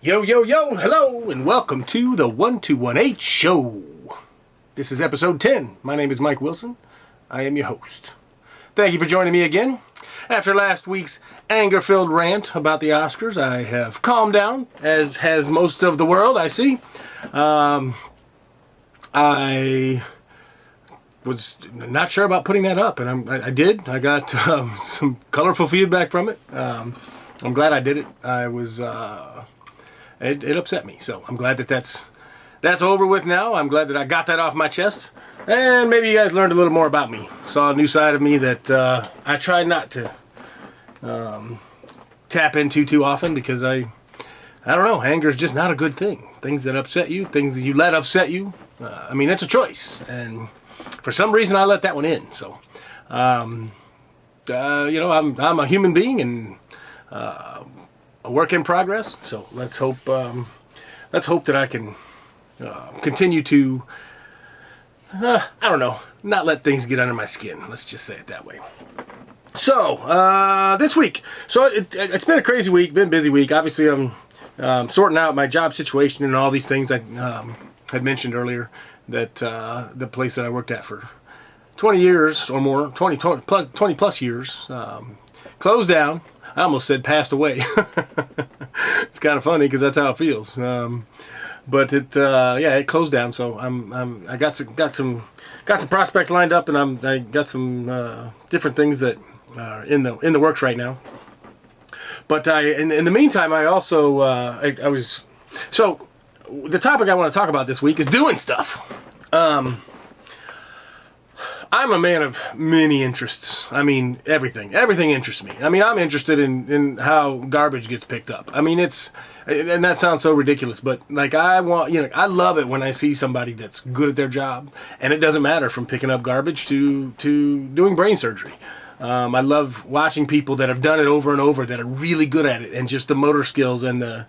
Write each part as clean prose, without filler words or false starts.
Yo, yo, yo, hello, and welcome to the 1218 Show. This is episode 10. My name is Mike Wilson. I am your host. Thank you for joining me again. After last week's anger-filled rant about the Oscars, I have calmed down, as has most of the world, I see. I was not sure about putting that up, and I did. I got some colorful feedback from it. I'm glad I did it. It upset me, so I'm glad that's over with now. I'm glad that I got that off my chest, and maybe you guys learned a little more about me. Saw a new side of me that I try not to tap into too often, because I don't know, anger is just not a good thing. Things that upset you, things that you let upset you, it's a choice, and for some reason I let that one in. So, I'm a human being and a work in progress. So let's hope that I can continue to, not let things get under my skin. Let's just say it that way. So, this week, it's been a crazy week, been a busy week. Obviously, I'm sorting out my job situation and all these things I had mentioned earlier, that the place that I worked at for 20 years or more, 20 plus years, closed down. I almost said passed away. It's kind of funny because that's how it feels. But it closed down. So I got some prospects lined up, and I got some different things that are in the works right now. But in the meantime, I also the topic I want to talk about this week is doing stuff. I'm a man of many interests. Everything interests me. I'm interested in how garbage gets picked up. And that sounds so ridiculous, but I love it when I see somebody that's good at their job, and it doesn't matter from picking up garbage to doing brain surgery. I love watching people that have done it over and over, that are really good at it, and just the motor skills and the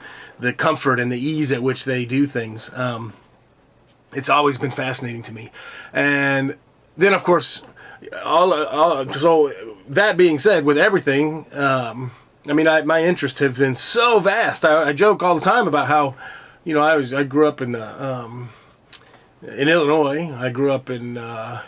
comfort and the ease at which they do things. It's always been fascinating to me. And then, of course, so that being said, with everything, my interests have been so vast. I joke all the time about how, I grew up in Illinois. I grew up in the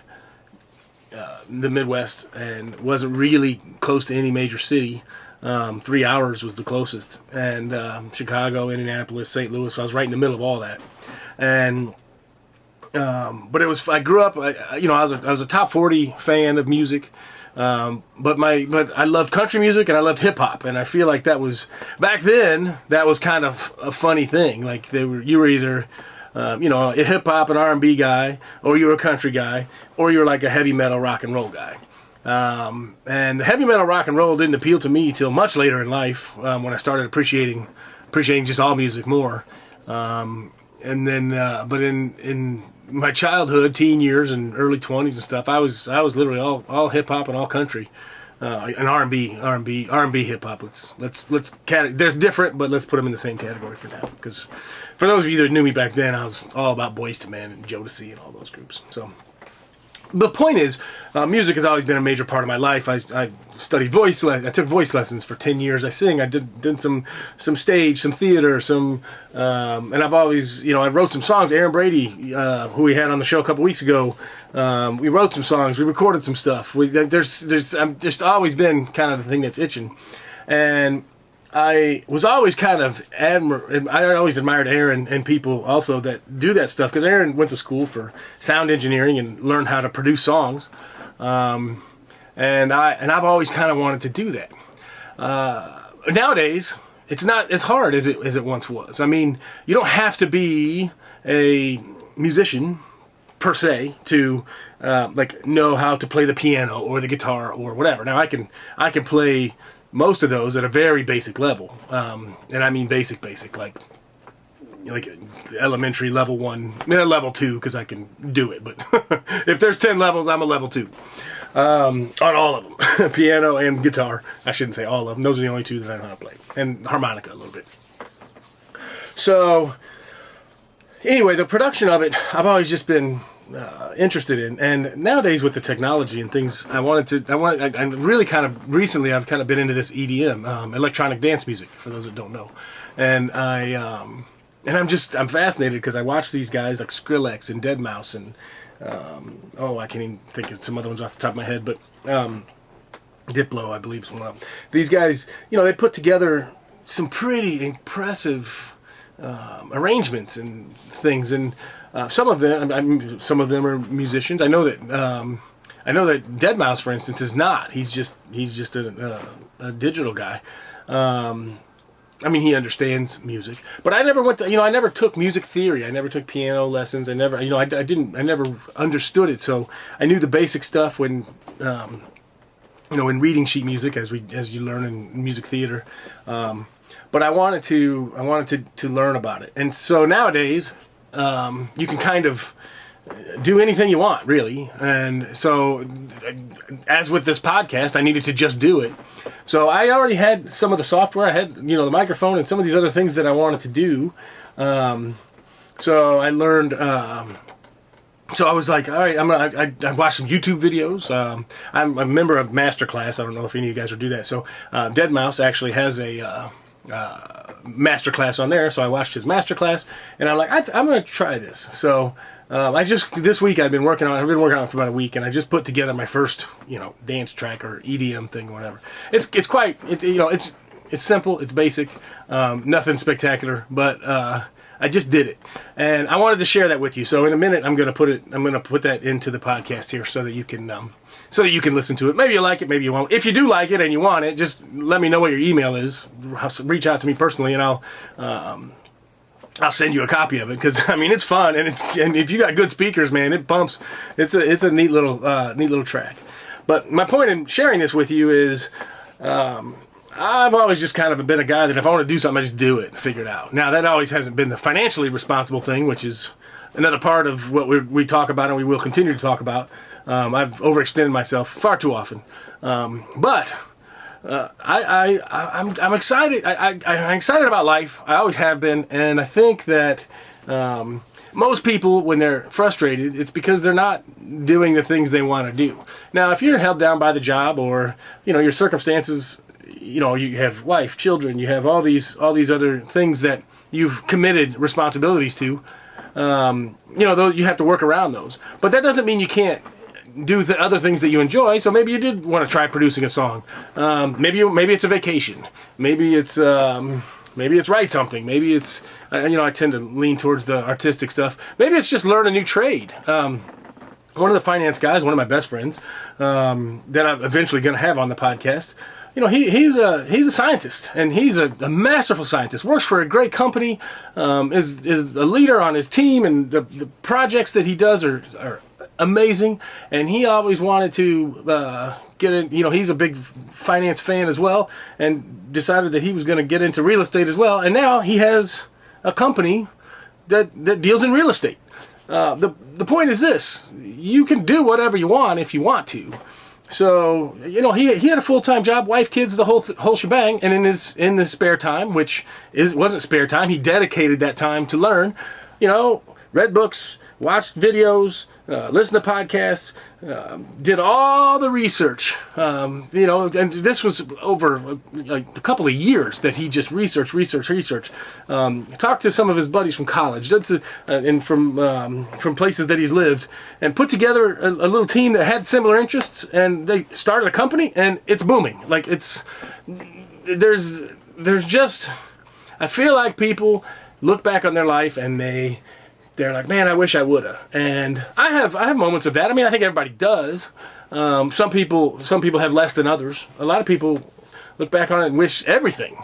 Midwest and wasn't really close to any major city. 3 hours was the closest, and Chicago, Indianapolis, St. Louis. So I was right in the middle of all that, and. But I grew up, I was a top 40 fan of music, but I loved country music and I loved hip hop, and I feel like that was, back then, that was kind of a funny thing. You were either, a hip hop and R&B guy, or you were a country guy, or you were like a heavy metal rock and roll guy. And the heavy metal rock and roll didn't appeal to me till much later in life, when I started appreciating just all music more. And then, but in my childhood, teen years, and early 20s and stuff, I was literally all hip hop and all country, and R&B hip hop. There's different, but let's put them in the same category for now. Because for those of you that knew me back then, I was all about Boyz II Men and Jodeci and all those groups. So the point is, music has always been a major part of my life. I studied voice. I took voice lessons for 10 years. I sing. I did some stage, some theater, and I've always, I wrote some songs. Aaron Brady, who we had on the show a couple weeks ago, we wrote some songs. We recorded some stuff. I've just always been kind of the thing that's itching, and I was always kind of I always admired Aaron and people also that do that stuff, because Aaron went to school for sound engineering and learned how to produce songs, and I've always kind of wanted to do that. Nowadays, it's not as hard as it once was. You don't have to be a musician per se to know how to play the piano or the guitar or whatever. Now I can play most of those at a very basic level, and I mean basic, like elementary level 1, level 2, because I can do it. But if there's 10 levels, I'm a level 2 on all of them, piano and guitar. I shouldn't say all of them; those are the only 2 that I know how to play, and harmonica a little bit. So anyway, the production of it, I've always just been interested in. And nowadays with the technology and things, I really kind of recently I've kind of been into this EDM, electronic dance music, for those that don't know. And I'm fascinated because I watch these guys like Skrillex and Deadmau5 and I can't even think of some other ones off the top of my head, but Diplo, I believe, is one of them. These guys, they put together some pretty impressive arrangements and things, and some of them are musicians. I know that Deadmau5, for instance, is not. He's just a digital guy. He understands music, but I never I never took music theory. I never took piano lessons. I never understood it. So I knew the basic stuff when, in reading sheet music, as you learn in music theater. But I wanted to learn about it. And so nowadays, you can kind of do anything you want, really. And so, as with this podcast, I needed to just do it. So I already had some of the software. I had, the microphone and some of these other things that I wanted to do. So I learned. So I was like, all right, I watched some YouTube videos. I'm a member of Masterclass. I don't know if any of you guys will do that. So Deadmau5 actually has a Masterclass on there. So I watched his Masterclass, and I'm like, I'm going to try this. So this week I've been working on it for about a week, and I just put together my first, dance track or EDM thing or whatever. It's simple, it's basic, nothing spectacular, but I just did it, and I wanted to share that with you. So in a minute, I'm gonna put that into the podcast here so that you can listen to it. Maybe you like it, maybe you won't. If you do like it and you want it, just let me know what your email is. Reach out to me personally, and I'll send you a copy of it, because it's fun, and if you got good speakers, man, it bumps. It's a neat little track. But my point in sharing this with you is, I've always just kind of been a guy that if I want to do something, I just do it and figure it out. Now, that always hasn't been the financially responsible thing, which is another part of what we talk about and we will continue to talk about. I've overextended myself far too often. But I'm excited. I'm excited about life. I always have been, and I think that most people, when they're frustrated, it's because they're not doing the things they want to do. Now, if you're held down by the job, or your circumstances, you have wife, children, you have all these other things that you've committed responsibilities to. Though you have to work around those, but that doesn't mean you can't do the other things that you enjoy. So maybe you did want to try producing a song. Maybe it's a vacation. Maybe it's write something. Maybe it's I tend to lean towards the artistic stuff. Maybe it's just learn a new trade. One of the finance guys, one of my best friends, that I'm eventually going to have on the podcast. He's a scientist, and he's a masterful scientist. Works for a great company, is a leader on his team, and the projects that he does are amazing. And he always wanted to get in. He's a big finance fan as well, and decided that he was going to get into real estate as well. And now he has a company that deals in real estate. The point is this: you can do whatever you want if you want to. So, he had a full-time job, wife, kids, the whole shebang, and in his spare time, which wasn't spare time, he dedicated that time to learn, read books, watched videos, listened to podcasts, did all the research, and this was over a couple of years that he just researched. Talked to some of his buddies from college, and from places that he's lived, and put together a little team that had similar interests, and they started a company, and it's booming. There's just, I feel like people look back on their life and they're like, man, I wish I woulda. And I have moments of that. I think everybody does. Some people have less than others. A lot of people look back on it and wish everything.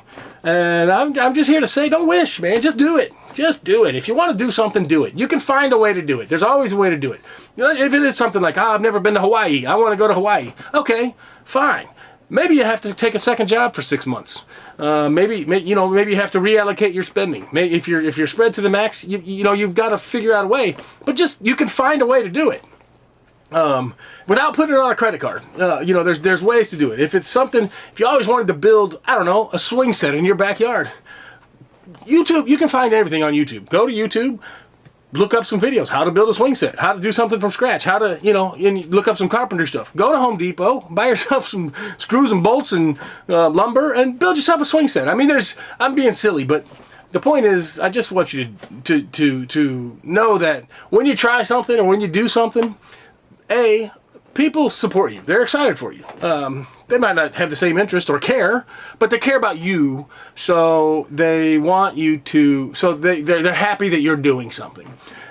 And I'm just here to say, don't wish, man. Just do it. Just do it. If you want to do something, do it. You can find a way to do it. There's always a way to do it. If it is something like, I've never been to Hawaii, I want to go to Hawaii. Okay, fine. Maybe you have to take a second job for 6 months. Maybe you have to reallocate your spending. Maybe if you're spread to the max, you've got to figure out a way. But just, you can find a way to do it. Without putting it on a credit card. There's ways to do it. If you always wanted to build, a swing set in your backyard, YouTube, you can find everything on YouTube. Go to YouTube, look up some videos, how to build a swing set, how to do something from scratch, how to, and look up some carpentry stuff. Go to Home Depot, buy yourself some screws and bolts and lumber, and build yourself a swing set. I mean, I'm being silly, but the point is, I just want you to know that when you try something or when you do something, people support you. They're excited for you. They might not have the same interest or care, but they care about you, so they want you to. So they're happy that you're doing something.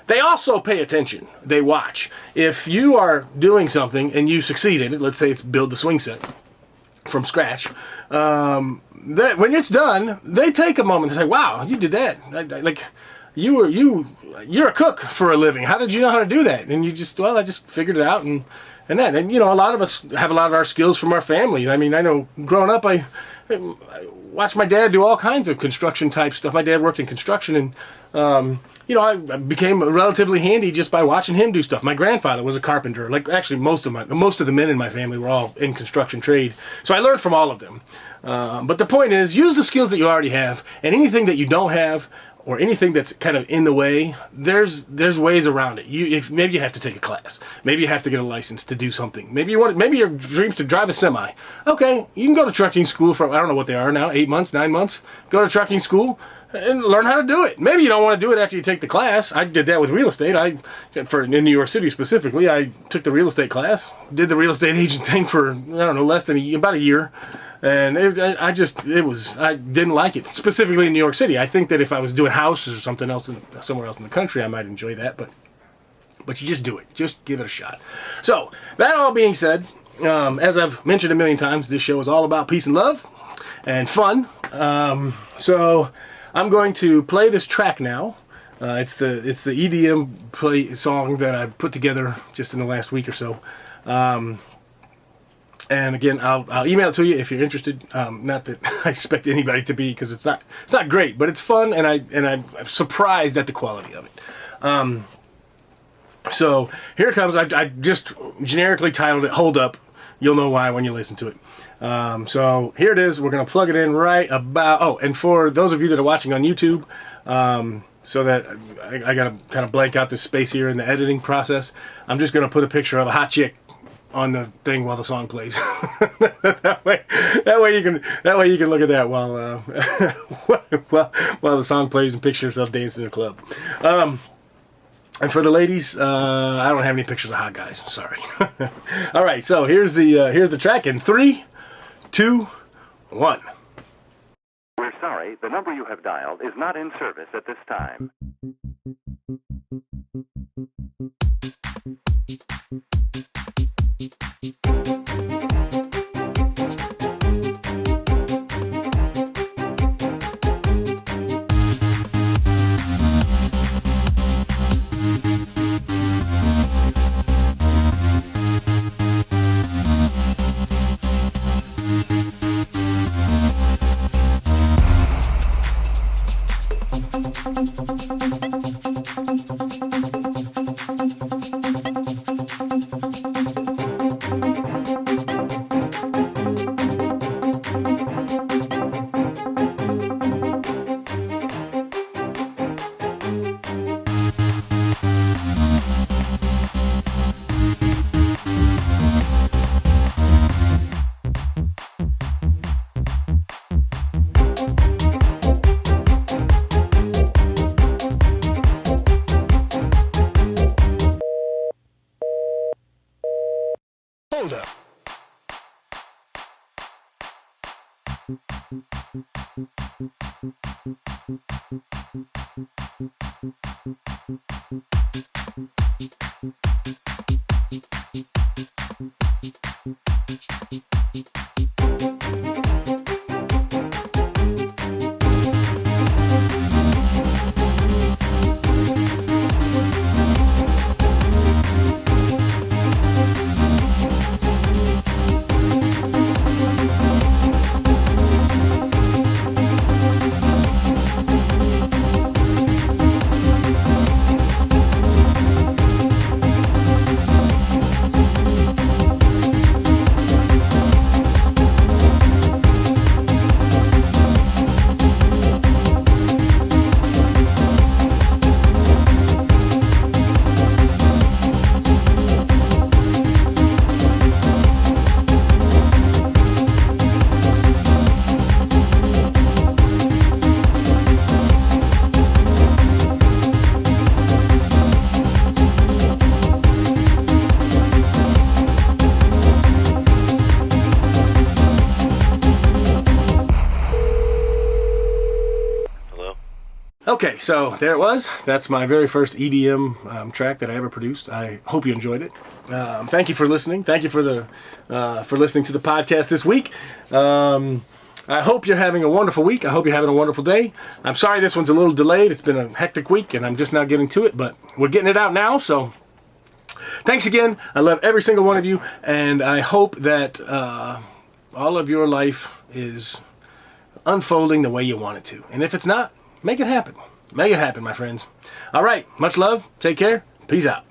They also pay attention. They watch. If you are doing something and you succeed in it, let's say it's build the swing set from scratch. That when it's done, they take a moment to say, "Wow, you did that! Like you're a cook for a living. How did you know how to do that?" And I just figured it out and a lot of us have a lot of our skills from our family. I mean, I know growing up, I watched my dad do all kinds of construction type stuff. My dad worked in construction, and I became relatively handy just by watching him do stuff. My grandfather was a carpenter. Like actually, most of the men in my family were all in construction trade, so I learned from all of them. But the point is, use the skills that you already have, and anything that you don't have, or anything that's kind of in the way, there's ways around it. Maybe you have to take a class. Maybe you have to get a license to do something. Maybe your dream's to drive a semi. Okay, you can go to trucking school for, I don't know what they are now, 8 months, 9 months. Go to trucking school and learn how to do it. Maybe you don't want to do it after you take the class. I did that with real estate. In New York City specifically, I took the real estate class, did the real estate agent thing for, less than about a year. And I didn't like it, specifically in New York City. I think that if I was doing houses or something else somewhere else in the country, I might enjoy that. But you just do it. Just give it a shot. So, that all being said, as I've mentioned a million times, this show is all about peace and love and fun. So, I'm going to play this track now. It's the EDM song that I put together just in the last week or so. And again, I'll email it to you if you're interested. Not that I expect anybody to be, because it's not great, but it's fun, and I'm surprised at the quality of it. So here it comes. I just generically titled it "Hold Up." You'll know why when you listen to it. So here it is. We're gonna plug it in right about. Oh, and for those of you that are watching on YouTube, so that I gotta kind of blank out this space here in the editing process, I'm just gonna put a picture of a hot chick on the thing while the song plays. that way you can look at that while while the song plays and picture yourself dancing in a club. And for the ladies, I don't have any pictures of hot guys. Sorry. All right, so here's the track in 3, 2, 1. We're sorry, the number you have dialed is not in service at this time. Hold up. Okay, so there it was. That's my very first EDM track that I ever produced. I hope you enjoyed it. Thank you for listening. Thank you for listening to the podcast this week. I hope you're having a wonderful week. I hope you're having a wonderful day. I'm sorry this one's a little delayed. It's been a hectic week, and I'm just now getting to it, but we're getting it out now, so thanks again. I love every single one of you, and I hope that all of your life is unfolding the way you want it to. And if it's not, make it happen. Make it happen, my friends. All right, much love. Take care. Peace out.